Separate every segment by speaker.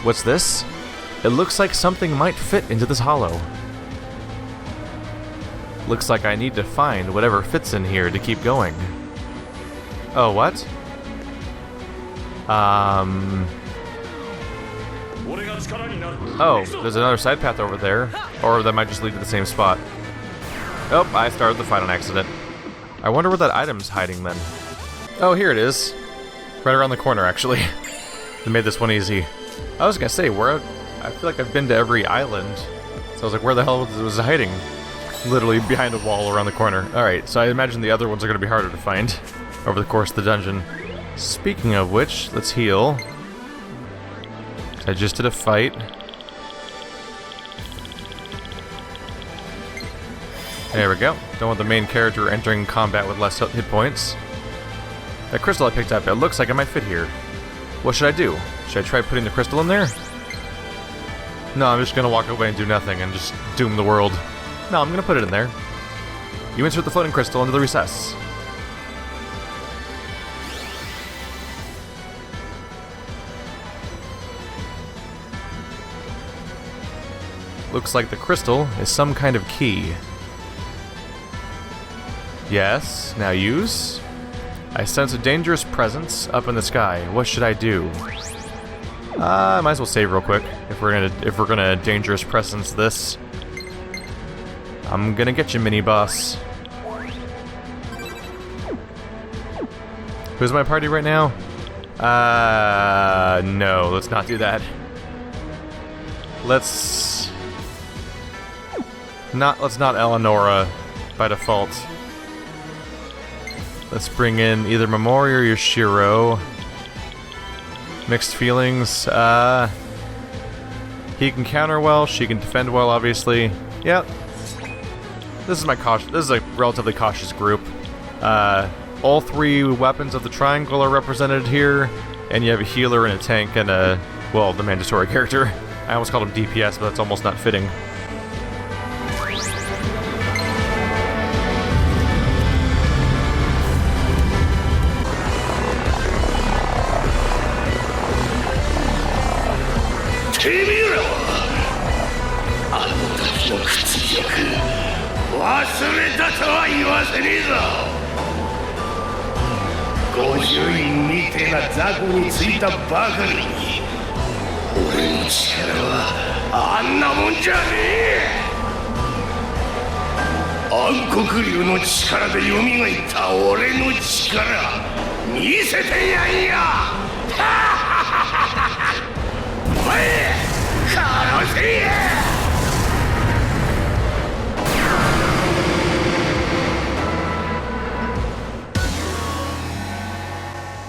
Speaker 1: What's this? It looks like something might fit into this hollow. Looks like I need to find whatever fits in here to keep going. Oh, what? Oh, there's another side path over there. Or that might just lead to the same spot. Oh, I started the fight on accident. I wonder where that item's hiding then. Oh, here it is. Right around the corner, actually. They made this one easy. I was gonna say, I feel like I've been to every island. So I was like, where the hell was it hiding? Literally behind a wall around the corner. Alright, so I imagine the other ones are gonna be harder to find over the course of the dungeon. Speaking of which, let's heal. I just did a fight. There we go. Don't want the main character entering combat with less hit points. That crystal I picked up, it looks like it might fit here. What should I do? Should I try putting the crystal in there? No, I'm just gonna walk away and do nothing and just doom the world. No, I'm gonna put it in there. You insert the floating crystal into the recess. Looks like the crystal is some kind of key. Yes, now use. I sense a dangerous presence up in the sky. What should I do? I might as well save real quick if we're gonna dangerous presence this. I'm gonna get you, mini boss. Who's my party right now? No, let's not do that. Let's not Eleonora by default. Let's bring in either Momori or Yoshiro. Mixed feelings. He can counter well, she can defend well, obviously. Yep. This is a relatively cautious group. All three weapons of the triangle are represented here, and you have a healer and a tank and the mandatory character. I almost called him DPS, but that's almost not fitting.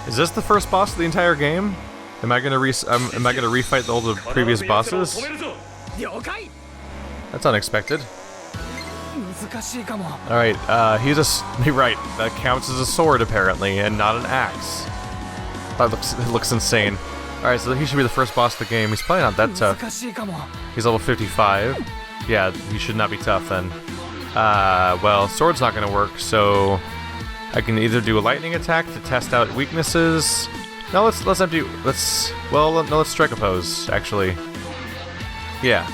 Speaker 1: Is this the first boss of the entire game? Am I gonna refight all the previous bosses? That's unexpected. Alright, you're right, that counts as a sword apparently, and not an axe. That looks insane. Alright, so he should be the first boss of the game. He's probably not that tough. He's level 55. Yeah, he should not be tough then. Well, sword's not gonna work, so I can either do a lightning attack to test out weaknesses. No, let's strike a pose, actually. Yeah.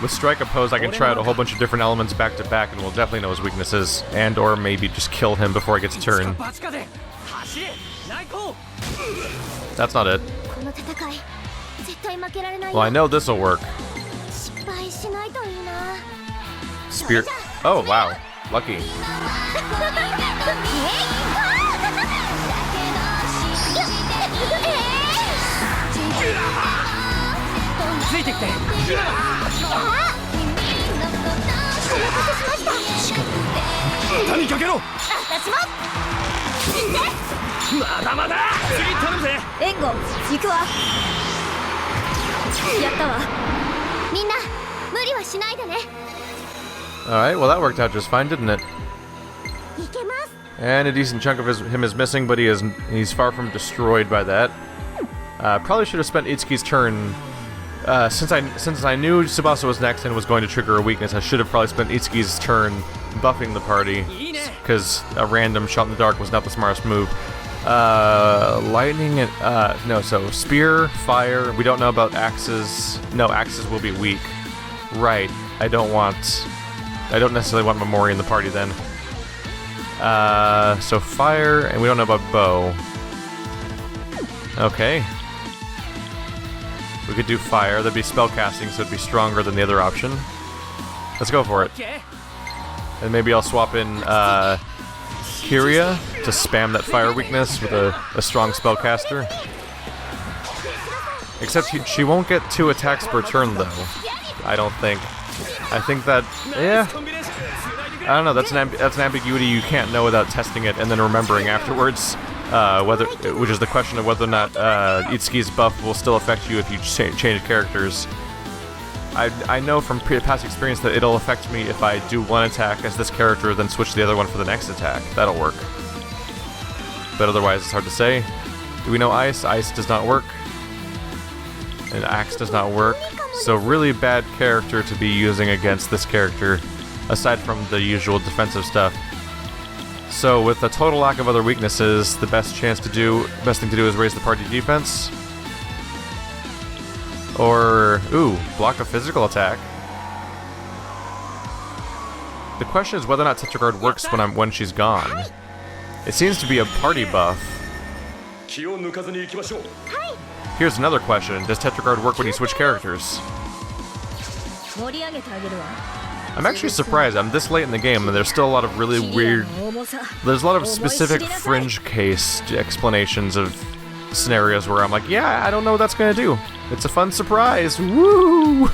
Speaker 1: With strike a pose, I can try out a whole bunch of different elements back to back, and we'll definitely know his weaknesses, and or maybe just kill him before he gets a turn. That's not it. Well, I know this'll work. Spear. Oh, wow. Lucky. Alright, well that worked out just fine, didn't it? And a decent chunk of him is missing, but he's far from destroyed by that. Probably should have spent Itsuki's turn. Since I knew Tsubasa was next and was going to trigger a weakness, I should have probably spent Itsuki's turn buffing the party, because a random shot in the dark was not the smartest move. Lightning and, no, so spear, fire, we don't know about axes. No, axes will be weak. Right, I don't necessarily want Mamori in the party then. So fire, and we don't know about bow. Okay. We could do fire, that'd be spellcasting, so it'd be stronger than the other option. Let's go for it. And maybe I'll swap in, Kyria to spam that fire weakness with a strong spellcaster. Except she won't get 2 attacks per turn, though. I don't think. I think that, yeah. I don't know, that's an ambiguity you can't know without testing it and then remembering afterwards. Which is the question of whether or not Itsuki's buff will still affect you if you change characters. I know from past experience that it'll affect me if I do one attack as this character, then switch to the other one for the next attack. That'll work. But otherwise, it's hard to say. Do we know ice? Ice does not work. And axe does not work. So really bad character to be using against this character, aside from the usual defensive stuff. So with a total lack of other weaknesses, the best thing to do is raise the party defense. Or, ooh, block a physical attack. The question is whether or not Tetragard works when she's gone. It seems to be a party buff. Here's another question, does Tetragard work when you switch characters? I'm actually surprised, I'm this late in the game and there's still a lot of really weird... There's a lot of specific fringe case explanations of scenarios where I'm like, yeah, I don't know what that's gonna do. It's a fun surprise, woo!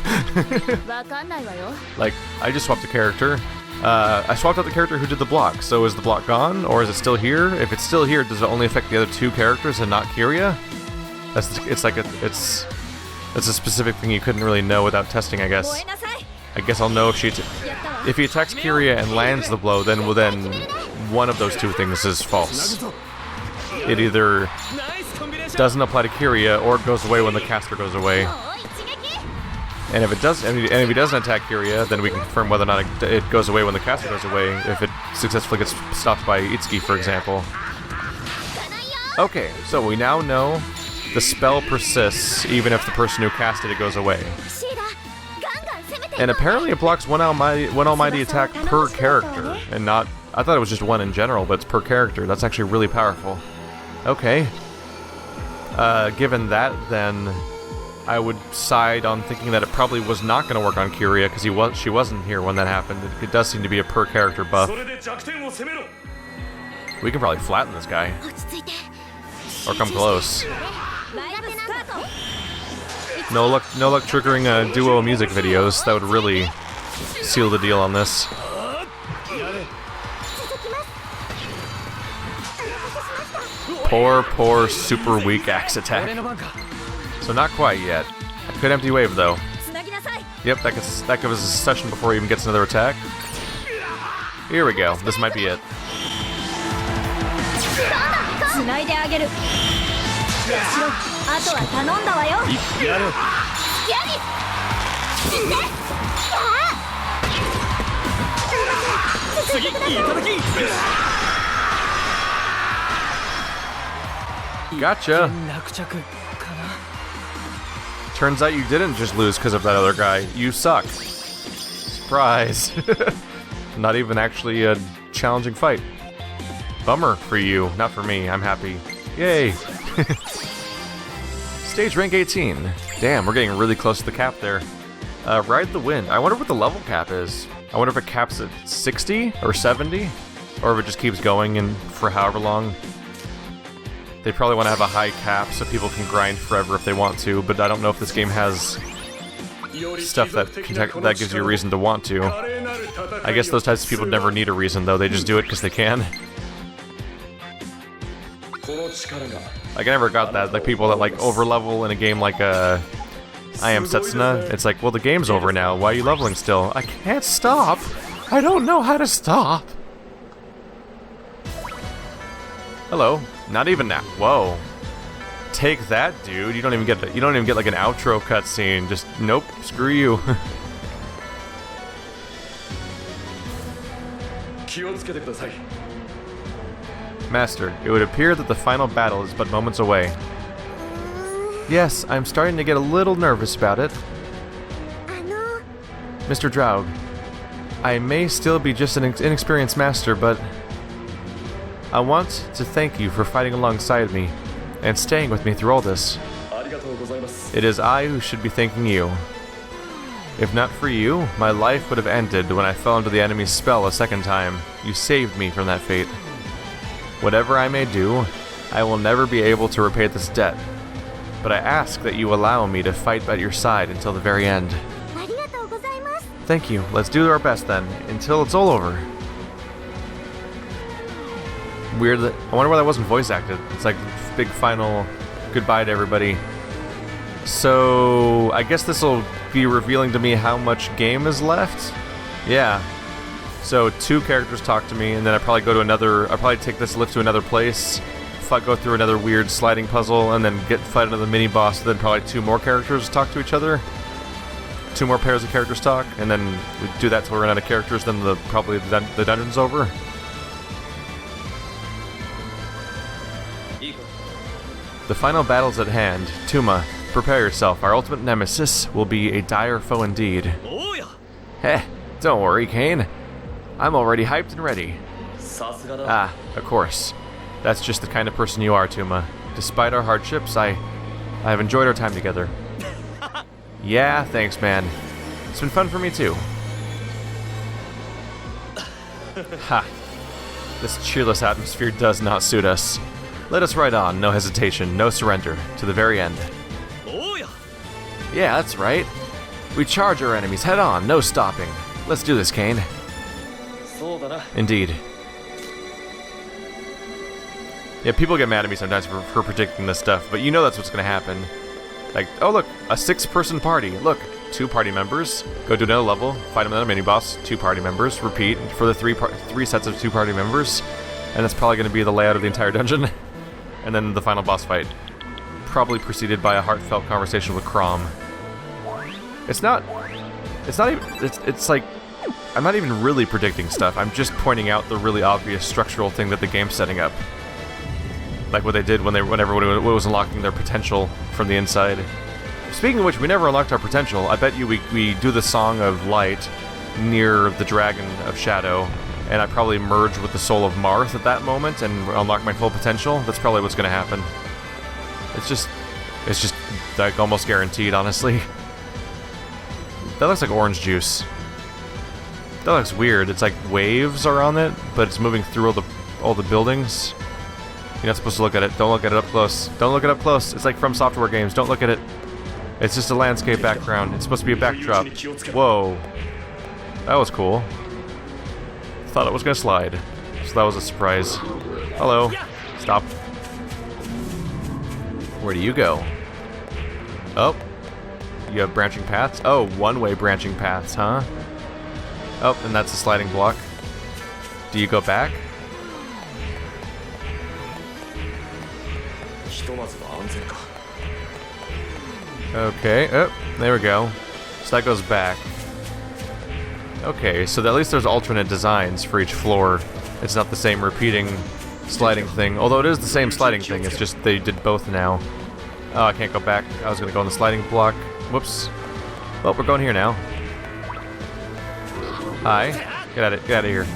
Speaker 1: Like, I just swapped a character. I swapped out the character who did the block, so is the block gone, or is it still here? If it's still here, does it only affect the other 2 characters and not Kyria? It's a specific thing you couldn't really know without testing, I guess. I guess I'll know if if he attacks Kyria and lands the blow, then one of those 2 things is false. It either doesn't apply to Kyria or it goes away when the caster goes away. And if it does, and if he doesn't attack Kyria, then we can confirm whether or not it goes away when the caster goes away. If it successfully gets stopped by Itsuki, for example. Okay, so we now know the spell persists even if the person who casted it goes away. And apparently it blocks one almighty attack per character, and not... I thought it was just 1 in general, but it's per character. That's actually really powerful. Okay. Given that, then I would side on thinking that it probably was not going to work on Kyria, because she wasn't here when that happened. It does seem to be a per character buff. We can probably flatten this guy. Or come close. No luck triggering duo music videos. That would really seal the deal on this. Poor super weak axe attack. So not quite yet. I could empty wave though. Yep, that gives us a session before he even gets another attack. Here we go. This might be it. Gotcha. Turns out you didn't just lose because of that other guy. You suck. Surprise. Not even actually a challenging fight. Bummer for you, not for me. I'm happy. Yay. Stage rank 18. Damn, we're getting really close to the cap there. Ride the Wind. I wonder what the level cap is. I wonder if it caps at 60 or 70, or if it just keeps going and for however long. They probably want to have a high cap so people can grind forever if they want to, but I don't know if this game has stuff that gives you a reason to want to. I guess those types of people never need a reason, though. They just do it because they can. Like, I never got that. Like, people that, like, over-level in a game like, I Am Setsuna. It's like, well, the game's over now. Why are you leveling still? I can't stop! I don't know how to stop! Hello. Not even that. Whoa. Take that, dude. You don't even get like an outro cutscene. Just nope. Screw you. Master, it would appear that the final battle is but moments away. Yes, I'm starting to get a little nervous about it. Mr. Draug, I may still be just an inexperienced master, but I want to thank you for fighting alongside me and staying with me through all this. It is I who should be thanking you. If not for you, my life would have ended when I fell into the enemy's spell a second time. You saved me from that fate. Whatever I may do, I will never be able to repay this debt. But I ask that you allow me to fight at your side until the very end. Thank you. Let's do our best then, until it's all over. Weird that... I wonder why that wasn't voice acted. It's like big final goodbye to everybody. So, I guess this will be revealing to me how much game is left? Yeah. So, 2 characters talk to me, and then I probably go to another... I'll probably take this lift to another place, go through another weird sliding puzzle, and then fight another mini-boss, then probably 2 more characters talk to each other. 2 more pairs of characters talk, and then we do that till we run out of characters, then probably the dungeon's over. The final battle's at hand. Tuma, prepare yourself. Our ultimate nemesis will be a dire foe indeed. Heh, don't worry, Kane. I'm already hyped and ready. Ah, of course. That's just the kind of person you are, Tuma. Despite our hardships, I have enjoyed our time together. Yeah, thanks, man. It's been fun for me, too. Ha. This cheerless atmosphere does not suit us. Let us ride on, no hesitation, no surrender, to the very end. Yeah, that's right. We charge our enemies head on, no stopping. Let's do this, Kane. Indeed. Yeah, people get mad at me sometimes for predicting this stuff, but you know that's what's going to happen. Like, oh look, a 6-person party. Look, 2 party members. Go to another level, fight another mini-boss, 2 party members. Repeat for the 3 sets of 2 party members. And that's probably going to be the layout of the entire dungeon. And then the final boss fight. Probably preceded by a heartfelt conversation with Crom. It's like, I'm not even really predicting stuff. I'm just pointing out the really obvious structural thing that the game's setting up. Like what they did when everyone was unlocking their potential from the inside. Speaking of which, we never unlocked our potential. I bet you we do the Song of Light near the Dragon of Shadow, and I probably merge with the Soul of Marth at that moment and unlock my full potential. That's probably what's going to happen. It's just like almost guaranteed, honestly. That looks like orange juice. That looks weird. It's like waves are on it, but it's moving through all the buildings. You're not supposed to look at it. Don't look at it up close. Don't look it up close. It's like From Software games. Don't look at it. It's just a landscape background. It's supposed to be a backdrop. Whoa. That was cool. Thought it was going to slide. So that was a surprise. Hello. Stop. Where do you go? Oh. You have branching paths? Oh, one-way branching paths, huh? Oh, and that's a sliding block. Do you go back? Okay, oh, there we go. So that goes back. Okay, so at least there's alternate designs for each floor. It's not the same repeating sliding thing. Although it is the same sliding thing, it's just they did both now. Oh, I can't go back. I was gonna go on the sliding block. Whoops. Well, we're going here now. Hi. Get out of here.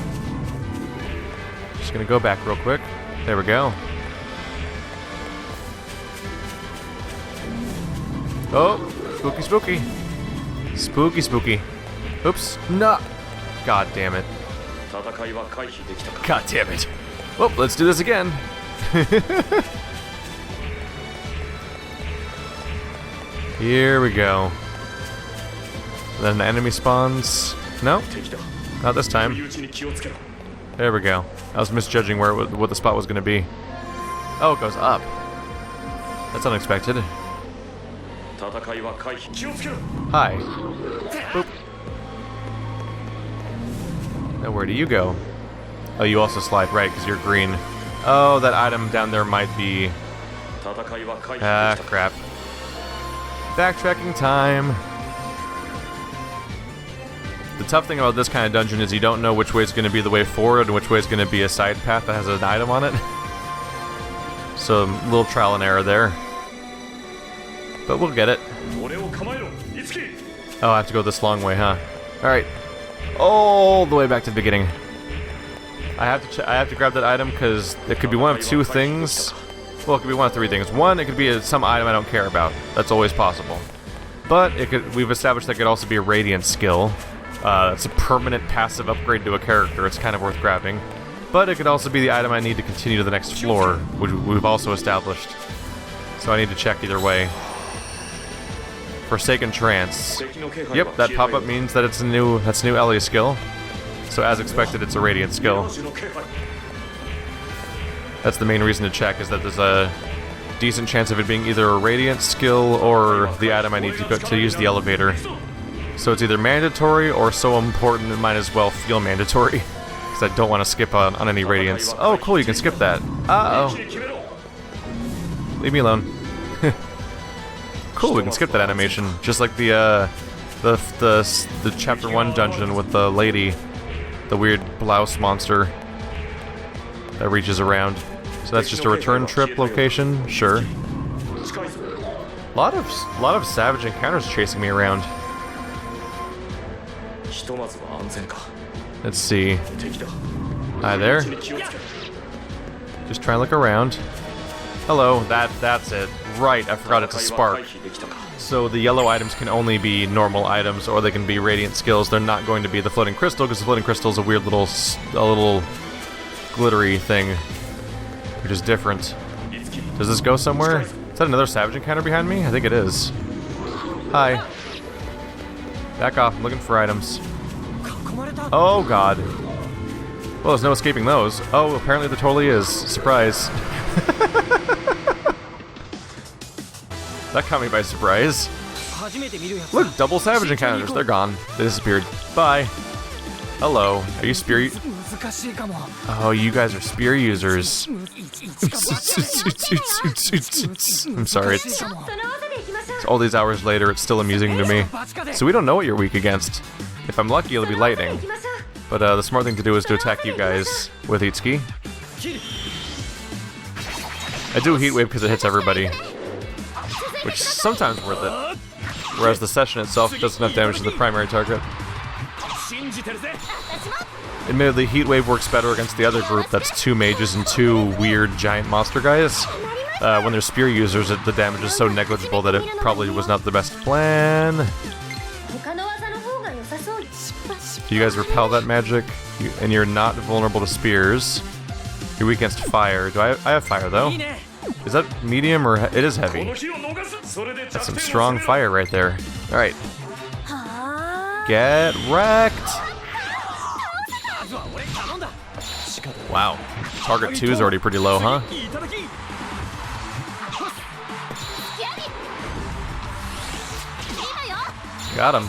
Speaker 1: Just gonna go back real quick. There we go. Oh, spooky, spooky. Spooky, spooky. Oops. No. God damn it. God damn it. Well, let's do this again. Here we go. Then the enemy spawns. No, not this time. There we go. I was misjudging what the spot was going to be. Oh, it goes up. That's unexpected. Hi. Boop. Now where do you go? Oh, you also slide, right, because you're green. Oh, that item down there might be... Ah, crap. Backtracking time. The tough thing about this kind of dungeon is you don't know which way is going to be the way forward and which way is going to be a side path that has an item on it. So, a little trial and error there. But we'll get it. Oh, I have to go this long way, huh? Alright. All the way back to the beginning. I have to grab that item because it could be one of two things. Well, it could be one of three things. One, it could be some item I don't care about. That's always possible. But we've established that it could also be a radiant skill. It's a permanent passive upgrade to a character. It's kind of worth grabbing. But it could also be the item I need to continue to the next floor, which we've also established. So I need to check either way. Forsaken Trance. Yep, that pop-up means that that's a new Ellie skill. So as expected, it's a radiant skill. That's the main reason to check, is that there's a decent chance of it being either a radiant skill or the item I need to use the elevator. So it's either mandatory or so important it might as well feel mandatory. Because I don't want to skip on any radiance. Oh, cool, you can skip that. Uh-oh. Leave me alone. Cool, we can skip that animation. Just like the chapter 1 dungeon with the lady. The weird blouse monster that reaches around. So that's just a return trip location? Sure. A lot of savage encounters chasing me around. Let's see. Hi there. Just try and look around. Hello, that's it. Right, I forgot it's a spark. So the yellow items can only be normal items, or they can be radiant skills. They're not going to be the floating crystal, because the floating crystal is a weird little glittery thing, which is different. Does this go somewhere? Is that another savage encounter behind me? I think it is. Hi. Back off, I'm looking for items. Oh god. Well, there's no escaping those. Oh, apparently there totally is. Surprise. That caught me by surprise. Look, double savage encounters. They're gone. They disappeared. Bye. Hello. Are you spear? Oh, you guys are spear users. I'm sorry. It's all these hours later, it's still amusing to me. So we don't know what you're weak against. If I'm lucky, it'll be lightning. But the smart thing to do is to attack you guys with Itsuki. I do Heat Wave because it hits everybody, which is sometimes worth it. Whereas the session itself does enough damage to the primary target. Admittedly, Heat Wave works better against the other group that's 2 mages and 2 weird giant monster guys. When they're spear users, the damage is so negligible that it probably was not the best plan. Do you guys repel that magic? And you're not vulnerable to spears. You're weak against fire. I have fire, though. Is that medium or... It is heavy. That's some strong fire right there. Alright. Get wrecked! Wow. Target 2 is already pretty low, huh? Got him.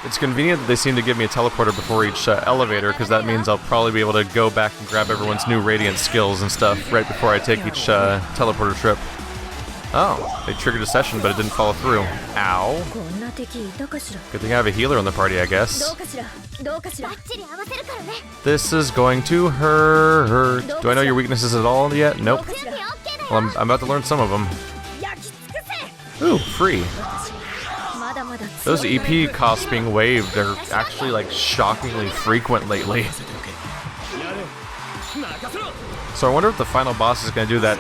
Speaker 1: It's convenient that they seem to give me a teleporter before each elevator, because that means I'll probably be able to go back and grab everyone's new radiant skills and stuff right before I take each teleporter trip. Oh, they triggered a session, but it didn't follow through. Ow. Good thing I have a healer in the party, I guess. This is going to hurt. Do I know your weaknesses at all yet? Nope. Well, I'm about to learn some of them. Ooh, free. Those EP costs being waived are actually, like, shockingly frequent lately. So I wonder if the final boss is going to do that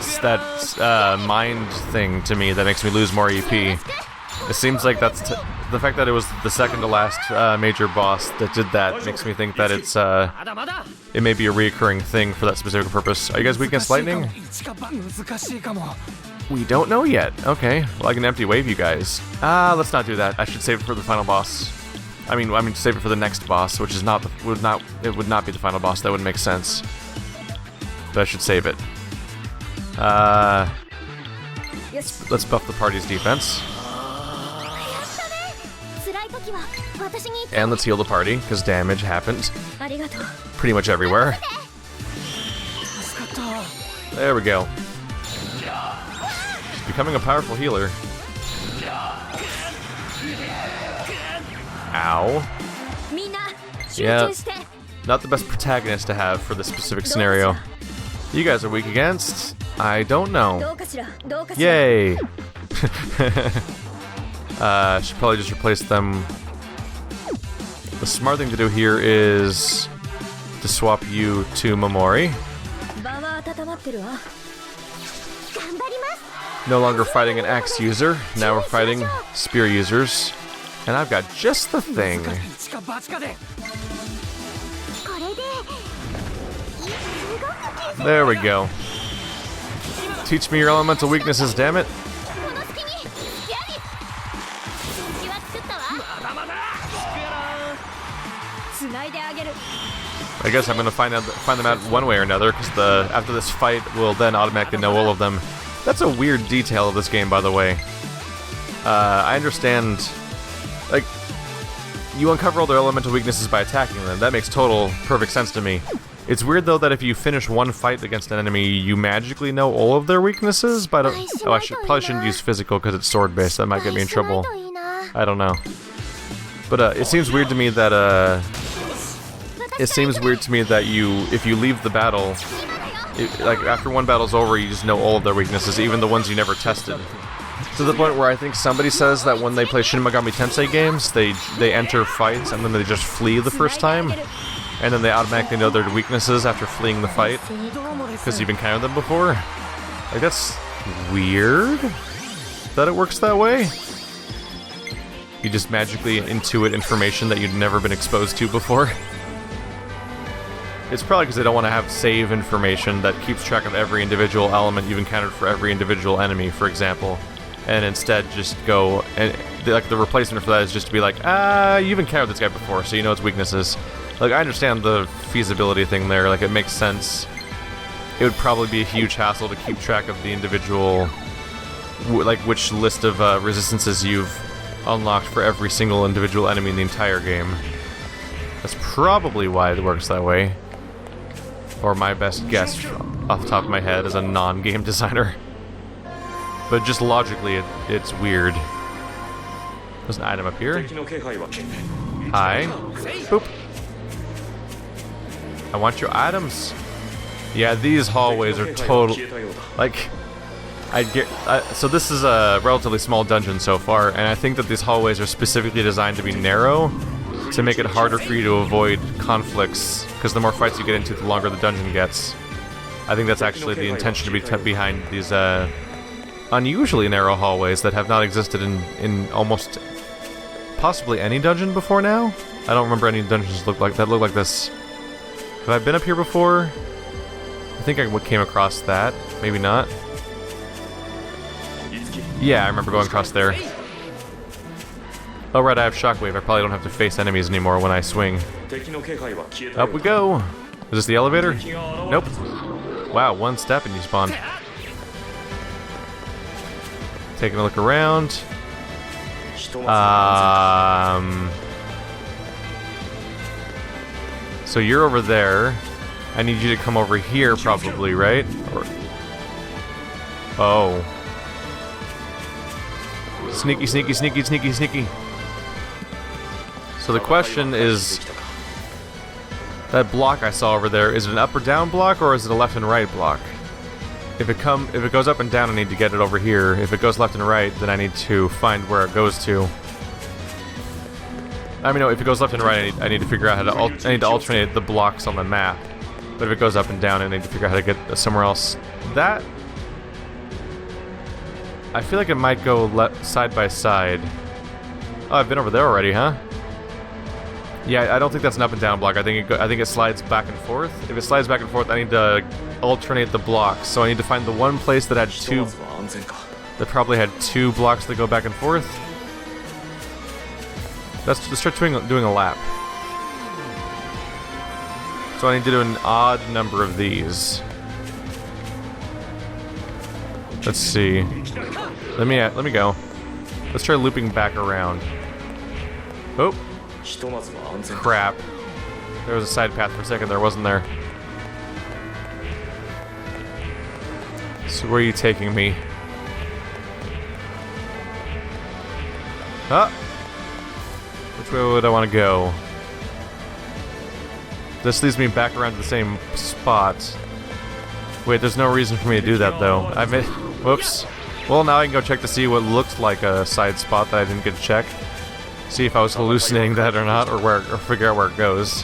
Speaker 1: mind thing to me that makes me lose more EP. It seems like that's the fact that it was the second to last major boss that did that makes me think that it may be a reoccurring thing for that specific purpose. Are you guys weak against lightning? We don't know yet. Okay, well I can empty wave you guys. Let's not do that. I should save it for the final boss. I mean save it for the next boss, which is would not be the final boss. That wouldn't make sense. But I should save it. Let's buff the party's defense. And let's heal the party, because damage happened pretty much everywhere. There we go. She's becoming a powerful healer. Ow. Yeah, not the best protagonist to have for this specific scenario. You guys are weak against? I don't know. Yay! Should probably just replace them. The smart thing to do here is to swap you to Momori. No longer fighting an axe user, now we're fighting spear users. And I've got just the thing. There we go. Teach me your elemental weaknesses, damn it. I guess I'm gonna find them out one way or another, because after this fight, we'll then automatically know all of them. That's a weird detail of this game, by the way. I understand, like, you uncover all their elemental weaknesses by attacking them. That makes perfect sense to me. It's weird, though, that if you finish one fight against an enemy, you magically know all of their weaknesses, but I probably shouldn't use physical because it's sword-based. That might get me in trouble. I don't know. But it seems weird to me that if you leave the battle, like after one battle's over, you just know all of their weaknesses, even the ones you never tested. To the point where I think somebody says that when they play Shin Megami Tensei games, they enter fights and then they just flee the first time, and then they automatically know their weaknesses after fleeing the fight because you've encountered them before. Like, that's weird that it works that way. You just magically intuit information that you've never been exposed to before. It's probably because they don't want to have save information that keeps track of every individual element you've encountered for every individual enemy, for example. And instead just go, and like the replacement for that is just to be like, you've encountered this guy before, so you know its weaknesses. Like, I understand the feasibility thing there, like, it makes sense. It would probably be a huge hassle to keep track of the individual, like, which list of resistances you've unlocked for every single individual enemy in the entire game. That's probably why it works that way. Or my best guess off the top of my head as a non-game designer. But just logically, it's weird. There's an item up here. Hi. Boop. I want your items. Yeah, these hallways are total. Like, so this is a relatively small dungeon so far, and I think that these hallways are specifically designed to be narrow to make it harder for you to avoid conflicts, because the more fights you get into, the longer the dungeon gets. I think that's actually the intention to be behind these unusually narrow hallways that have not existed in almost possibly any dungeon before now. I don't remember any dungeons that look like this. Have I been up here before? I think I came across that. Maybe not. Yeah, I remember going across there. Oh right, I have Shockwave. I probably don't have to face enemies anymore when I swing. Up we go! Is this the elevator? Nope. Wow, one step and you spawn. Taking a look around. So you're over there. I need you to come over here probably, right? Oh. Sneaky, sneaky, sneaky, sneaky, sneaky. So the question is, that block I saw over there, is it an up or down block, or is it a left and right block? If it goes up and down, I need to get it over here. If it goes left and right, then I need to find where it goes to. I mean, no, if it goes left and right, I need to figure out how to I need to alternate the blocks on the map. But if it goes up and down, I need to figure out how to get somewhere else. That, I feel like it might go side by side. Oh, I've been over there already, huh? Yeah, I don't think that's an up and down block. I think it slides back and forth. If it slides back and forth, I need to alternate the blocks. So I need to find the one place that had that probably had two blocks that go back and forth. Let's start doing a lap. So I need to do an odd number of these. Let's see. Let me go. Let's try looping back around. Oh. Crap. There was a side path for a second there, wasn't there? So where are you taking me? Huh? Which way would I want to go? This leads me back around to the same spot. Wait, there's no reason for me to do that, though. I made... Whoops. Well, now I can go check to see what looked like a side spot that I didn't get to check. See if I was hallucinating that or not, or figure out where it goes.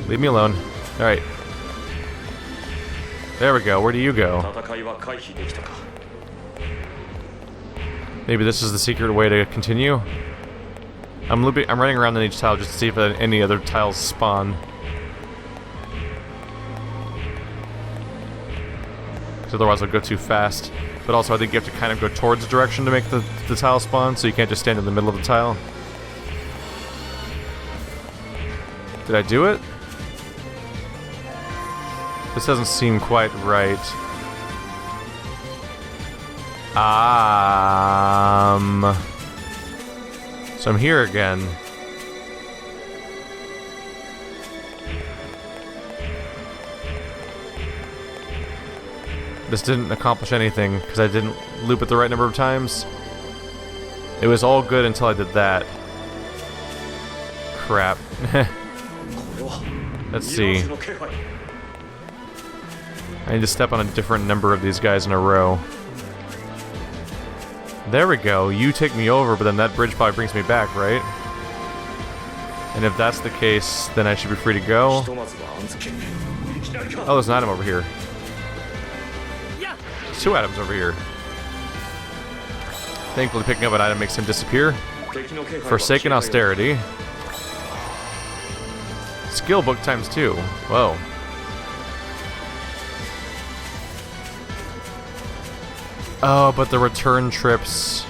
Speaker 1: Leave me alone. Alright. There we go. Where do you go? Maybe this is the secret way to continue? I'm running around in each tile just to see if any other tiles spawn. Because otherwise I'll go too fast. But also I think you have to kind of go towards the direction to make the tile spawn, so you can't just stand in the middle of the tile. Did I do it? This doesn't seem quite right. So I'm here again. This didn't accomplish anything because I didn't loop it the right number of times. It was all good until I did that. Crap. Let's see. I need to step on a different number of these guys in a row. There we go. You take me over, but then that bridge probably brings me back, right? And if that's the case, then I should be free to go. Oh, there's an item over here. There's 2 items over here. Thankfully, picking up an item makes him disappear. Forsaken Austerity. Skill book times 2. Whoa. Oh, but the return trips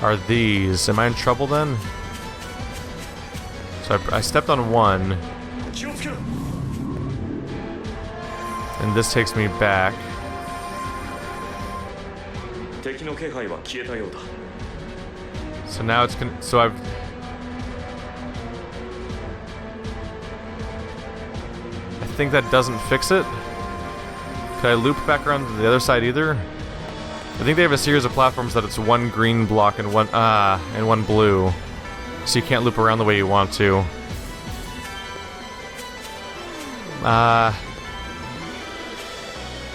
Speaker 1: are these. Am I in trouble then? So I stepped on one. And this takes me back. So now it's so I think that doesn't fix it. Can I loop back around to the other side either? I think they have a series of platforms that it's one green block and one blue. So you can't loop around the way you want to.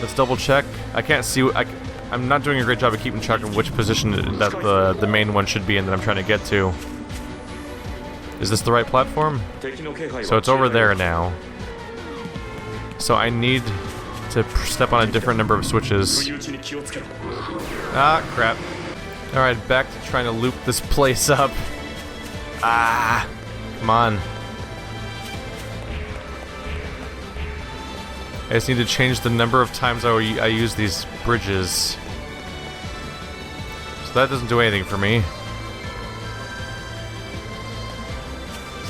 Speaker 1: Let's double check. I can't see. I'm not doing a great job of keeping track of which position that the main one should be in that I'm trying to get to. Is this the right platform? So it's over there now. So I need to step on a different number of switches. Ah, crap. Alright, back to trying to loop this place up. Ah, come on. I just need to change the number of times I use these bridges. So that doesn't do anything for me.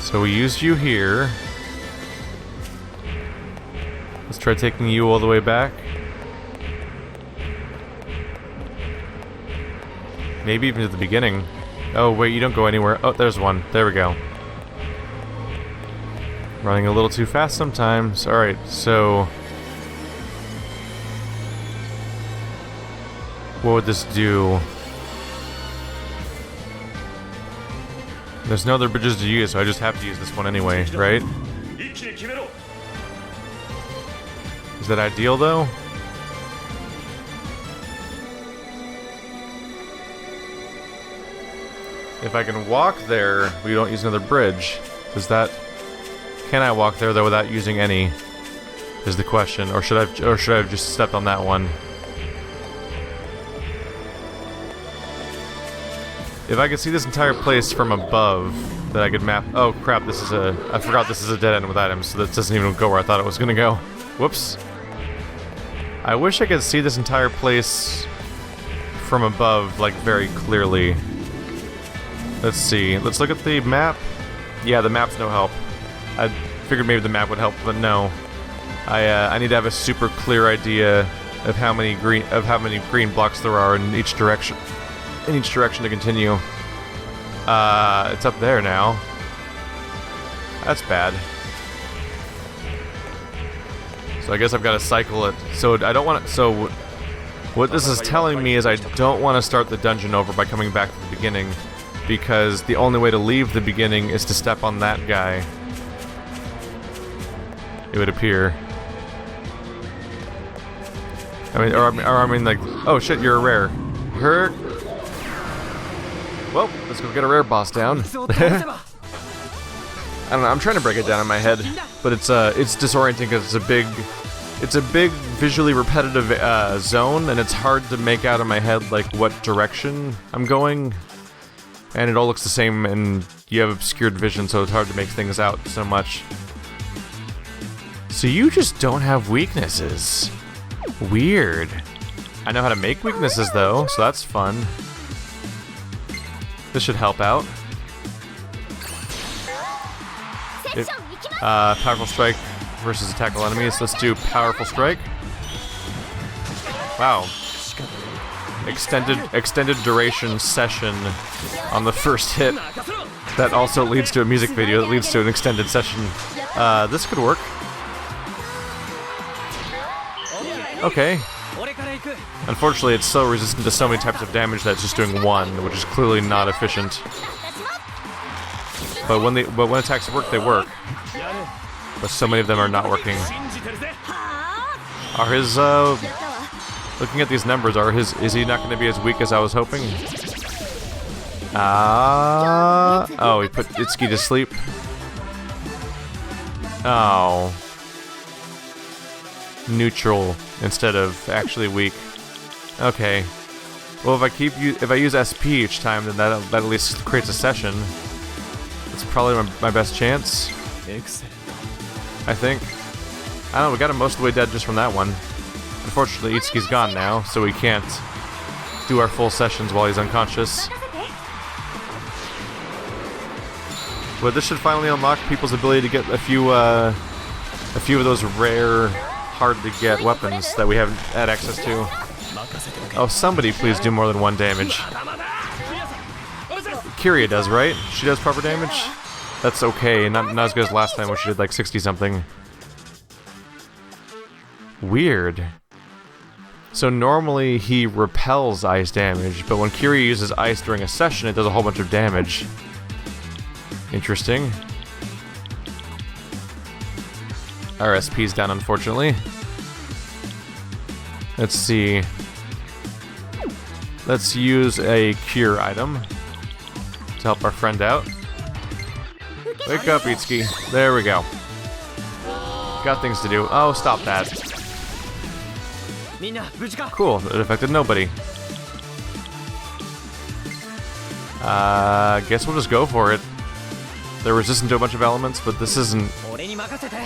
Speaker 1: So we used you here. Let's try taking you all the way back. Maybe even to the beginning. Oh, wait, you don't go anywhere. Oh, there's one. There we go. Running a little too fast sometimes. Alright, so... what would this do? There's no other bridges to use, so I just have to use this one anyway, right? Is that ideal, though? If I can walk there, we don't use another bridge. Does that... can I walk there, though, without using any? Is the question. Or should I have just stepped on that one? If I could see this entire place from above, then I could map... oh, crap, this is a... I forgot this is a dead end with items, so that doesn't even go where I thought it was gonna go. Whoops. I wish I could see this entire place from above, like, very clearly. Let's see. Let's look at the map. Yeah, the map's no help. I figured maybe the map would help, but no. I need to have a super clear idea of how many green blocks there are in each direction. In each direction to continue. It's up there now. That's bad. So I guess I've got to cycle it. So I don't want to... so what this is telling me is I don't want to start the dungeon over by coming back to the beginning, because the only way to leave the beginning is to step on that guy. it would appear. I mean, like, oh shit, you're a rare. Herc. Well, let's go get a rare boss down. I don't know. I'm trying to break it down in my head, but it's disorienting because it's a big visually repetitive zone, and it's hard to make out in my head like what direction I'm going, and it all looks the same, and you have obscured vision, so it's hard to make things out so much. So you just don't have weaknesses. Weird. I know how to make weaknesses though, so that's fun. This should help out. Powerful strike versus attack all enemies. Let's do powerful strike. Wow. Extended duration session on the first hit. That also leads to a music video that leads to an extended session. This could work. Okay. Unfortunately, it's so resistant to so many types of damage that it's just doing one, which is clearly not efficient. But when attacks work, they work. But so many of them are not working. Are his looking at these numbers, is he not going to be as weak as I was hoping? Oh, he put Itsuki to sleep. Oh. Neutral instead of actually weak. Okay. Well, if I use SP each time, then that at least creates a session. It's probably my best chance. I think. I don't know, we got him most of the way dead just from that one. Unfortunately, Itsuki's gone now, so we can't do our full sessions while he's unconscious. But this should finally unlock people's ability to get a few of those rare, hard-to-get weapons that we haven't had access to. Oh, somebody please do more than 1 damage. Kiria does, right? She does proper damage? That's okay, not as good as last time when she did like 60-something. Weird. So normally he repels ice damage, but when Kiria uses ice during a session, it does a whole bunch of damage. Interesting. Our SP's down, unfortunately. Let's see. Let's use a cure item to help our friend out. Wake up, Itsuki. There we go. Got things to do. Oh, stop that. Cool, it affected nobody. Guess we'll just go for it. They're resistant to a bunch of elements, but this isn't...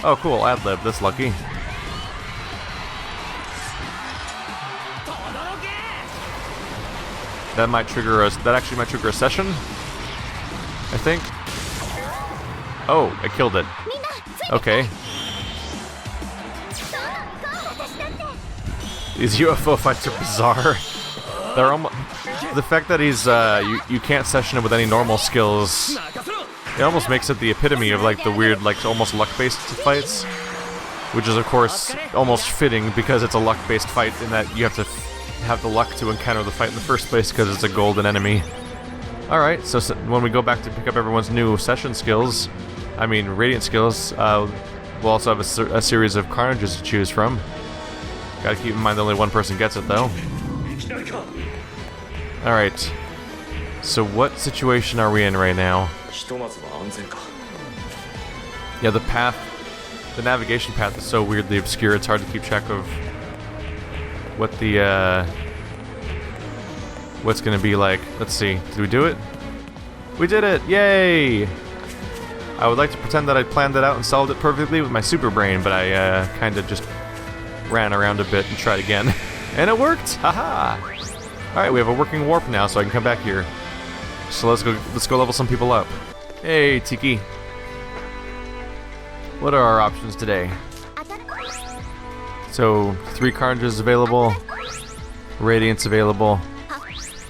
Speaker 1: Oh, cool, ad-lib. That's lucky. That might trigger a... That actually might trigger a session, I think. Oh, I killed it. Okay. These UFO fights are bizarre. They're almost... The fact that he's, you can't session him with any normal skills, it almost makes it the epitome of, like, the weird, like, almost luck-based fights. Which is, of course, almost fitting because it's a luck-based fight in that you have to have the luck to encounter the fight in the first place because it's a golden enemy. Alright, so when we go back to pick up everyone's new session skills, I mean, radiant skills, we'll also have a series of carnages to choose from. Gotta keep in mind that only one person gets it, though. Alright. So what situation are we in right now? Yeah, the navigation path is so weirdly obscure, it's hard to keep track of what the, what's gonna be like. Let's see. Did we do it? We did it! Yay! I would like to pretend that I planned it out and solved it perfectly with my super brain, but I, kinda just ran around a bit and tried again. And it worked! Haha! Alright, we have a working warp now, so I can come back here. So let's go level some people up. Hey, Tiki. What are our options today? So, 3 carnages available. Radiance available.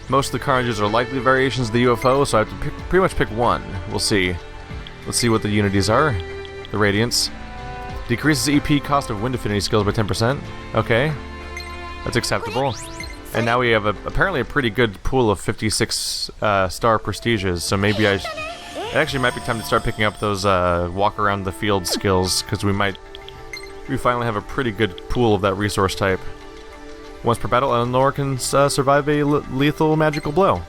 Speaker 1: Most of the carnages are likely variations of the UFO, so I have to pretty much pick one. We'll see. Let's see what the unities are. The Radiance. Decreases EP cost of wind affinity skills by 10%. Okay. That's acceptable. And now we have apparently a pretty good pool of 56 star prestiges, so maybe it actually might be time to start picking up those walk around the field skills, because we might We finally have a pretty good pool of that resource type. Once per battle, Eleanor can survive a lethal magical blow.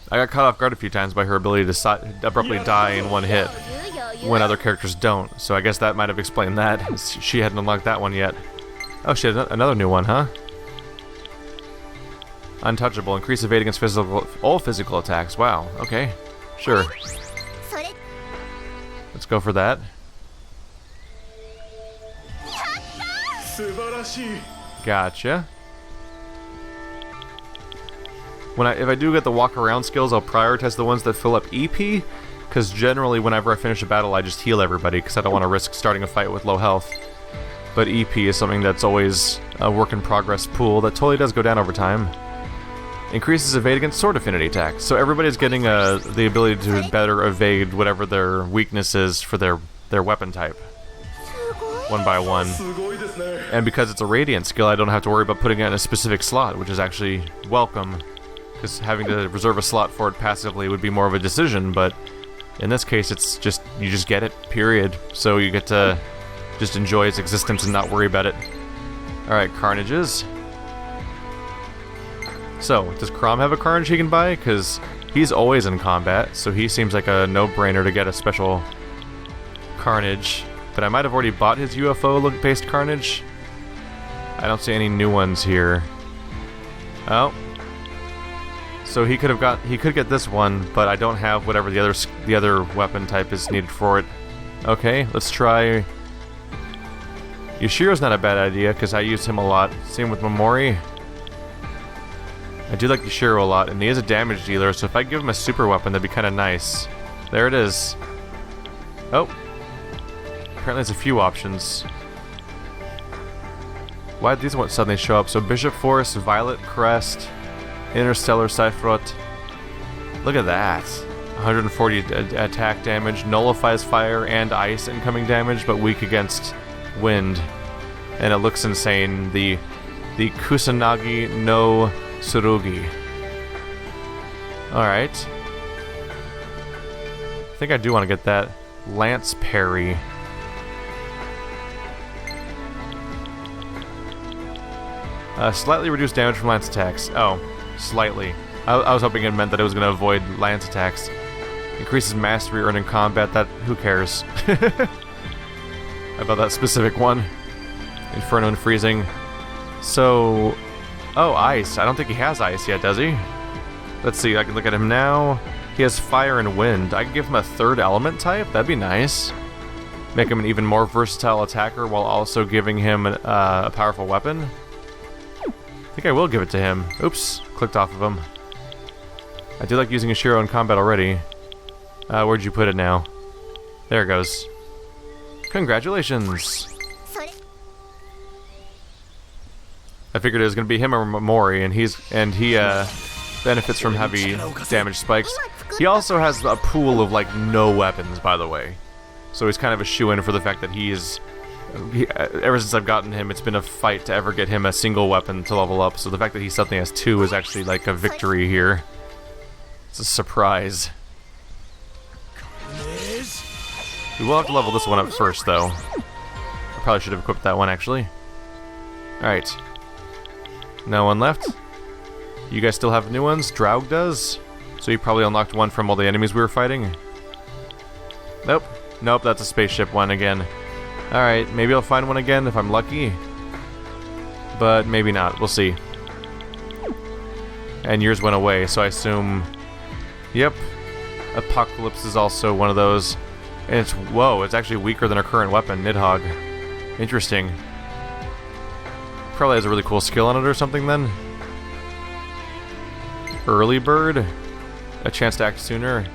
Speaker 1: I got caught off guard a few times by her ability to abruptly die in one hit, when other characters don't, so I guess that might have explained that. She hadn't unlocked that one yet. Oh shit, another new one, huh? Untouchable, increase evade against all physical attacks. Wow, okay, sure. Let's go for that. Gotcha. If I do get the walk around skills, I'll prioritize the ones that fill up EP, because generally whenever I finish a battle I just heal everybody, because I don't want to risk starting a fight with low health. But EP is something that's always a work in progress pool that totally does go down over time. Increases evade against sword affinity attacks, so everybody's getting the ability to better evade whatever their weakness is for their weapon type. One by one. And because it's a radiant skill, I don't have to worry about putting it in a specific slot, which is actually welcome. Because having to reserve a slot for it passively would be more of a decision, but in this case it's just, you just get it, period. So you get to just enjoy its existence and not worry about it. Alright, Carnages. So, does Crom have a Carnage he can buy? Because he's always in combat, so he seems like a no-brainer to get a special Carnage. But I might have already bought his UFO-based Carnage. I don't see any new ones here. Oh. So he could get this one, but I don't have whatever the other weapon type is needed for it. Okay, let's try. Yoshiro's not a bad idea because I use him a lot. Same with Momori. I do like Yoshiro a lot, and he is a damage dealer, so if I give him a super weapon, that'd be kind of nice. There it is. Oh. Apparently there's a few options. Why did these ones suddenly show up? So Bishop Force, Violet Crest, Interstellar Cyphrot. Look at that. 140 attack damage, nullifies fire and ice incoming damage, but weak against wind. And it looks insane. The Kusanagi no Tsurugi. Alright. I think I do want to get that. Lance Parry. Slightly reduced damage from lance attacks. Oh, slightly. I was hoping it meant that it was going to avoid lance attacks. Increases mastery earned in combat. That, who cares? About that specific one. Inferno and freezing. So, oh, ice. I don't think he has ice yet, does he? Let's see. I can look at him now. He has fire and wind. I can give him a third element type. That'd be nice. Make him an even more versatile attacker while also giving him a powerful weapon. I think I will give it to him. Oops, clicked off of him. I do like using Yoshiro in combat already. Where'd you put it now? There it goes. Congratulations! I figured it was gonna be him or Momori, and he benefits from heavy damage spikes. He also has a pool of like no weapons, by the way. So he's kind of a shoo-in for the fact that ever since I've gotten him, it's been a fight to ever get him a single weapon to level up, so the fact that he suddenly has two is actually like a victory here. It's a surprise. We will have to level this one up first, though. I probably should have equipped that one, actually. Alright. No one left. You guys still have new ones? Draug does? So you probably unlocked one from all the enemies we were fighting? Nope. Nope, that's a spaceship one again. Alright, maybe I'll find one again if I'm lucky. But maybe not. We'll see. And yours went away, so I assume... Yep. Apocalypse is also one of those. And it's... Whoa, it's actually weaker than our current weapon, Nidhogg. Interesting. Probably has a really cool skill on it or something, then. Early Bird? A chance to act sooner?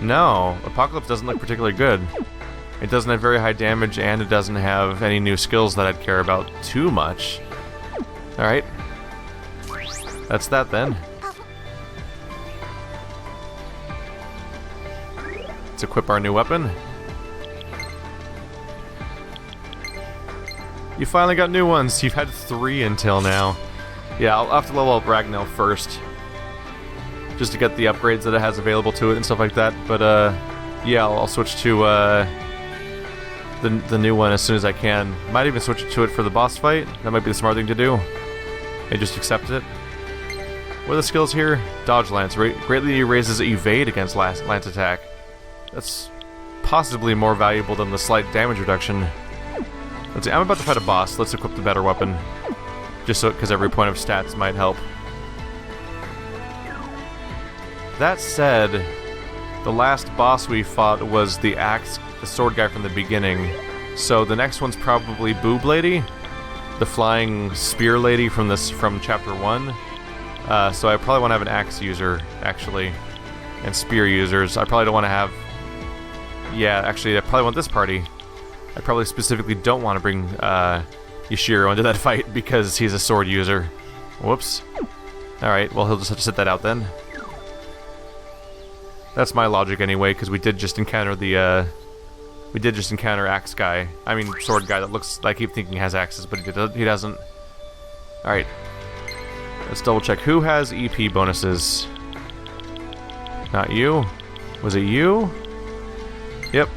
Speaker 1: No, Apocalypse doesn't look particularly good. It doesn't have very high damage, and it doesn't have any new skills that I'd care about too much. Alright. That's that, then. Let's equip our new weapon. You finally got new ones. You've had 3 until now. Yeah, I'll have to level up Ragnell first. Just to get the upgrades that it has available to it and stuff like that. But, yeah, I'll switch to, the new one as soon as I can. Might even switch to it for the boss fight. That might be the smart thing to do. And just accept it. What are the skills here? Dodge Lance. Greatly raises evade against lance attack. That's possibly more valuable than the slight damage reduction. Let's see, I'm about to fight a boss. Let's equip the better weapon. Just so, because every point of stats might help. That said, the last boss we fought was the sword guy from the beginning. So the next one's probably Boob Lady, the flying spear lady from chapter 1. So I probably want to have an axe user, actually, and spear users. I probably don't want to have... Yeah, actually, I probably want this party. I probably specifically don't want to bring Yashiro into that fight because he's a sword user. Whoops. Alright, well, he'll just have to sit that out then. That's my logic anyway, because we did just encounter the, Axe guy. I mean, sword guy that looks like I keep thinking he has axes, but he doesn't. Alright. Let's double check. Who has EP bonuses? Not you? Was it you? Yep.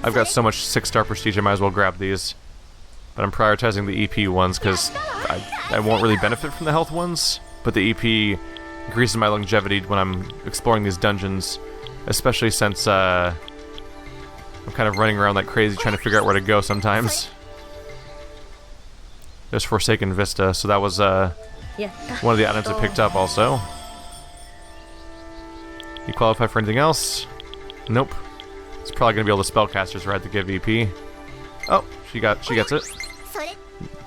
Speaker 1: I've got so much 6-star prestige, I might as well grab these. But I'm prioritizing the EP ones, because I won't really benefit from the health ones, but the EP increases my longevity when I'm exploring these dungeons, especially since I'm kind of running around like crazy trying to figure out where to go sometimes. There's Forsaken Vista, so that was one of the items I picked up also. You qualify for anything else? Nope. It's probably gonna be all the spellcasters right to give EP. Oh, she gets it.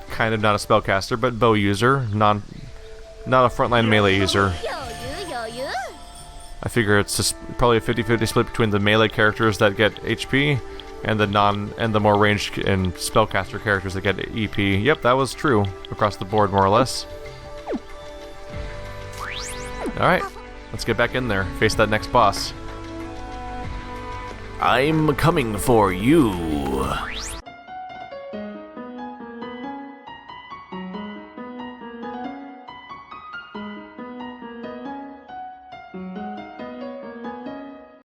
Speaker 1: Kind of not a spellcaster, but bow user, not a frontline melee user. I figure it's just probably a 50-50 split between the melee characters that get HP and the more ranged and spellcaster characters that get EP. Yep, that was true across the board more or less. Alright, let's get back in there, face that next boss. I'm coming for you.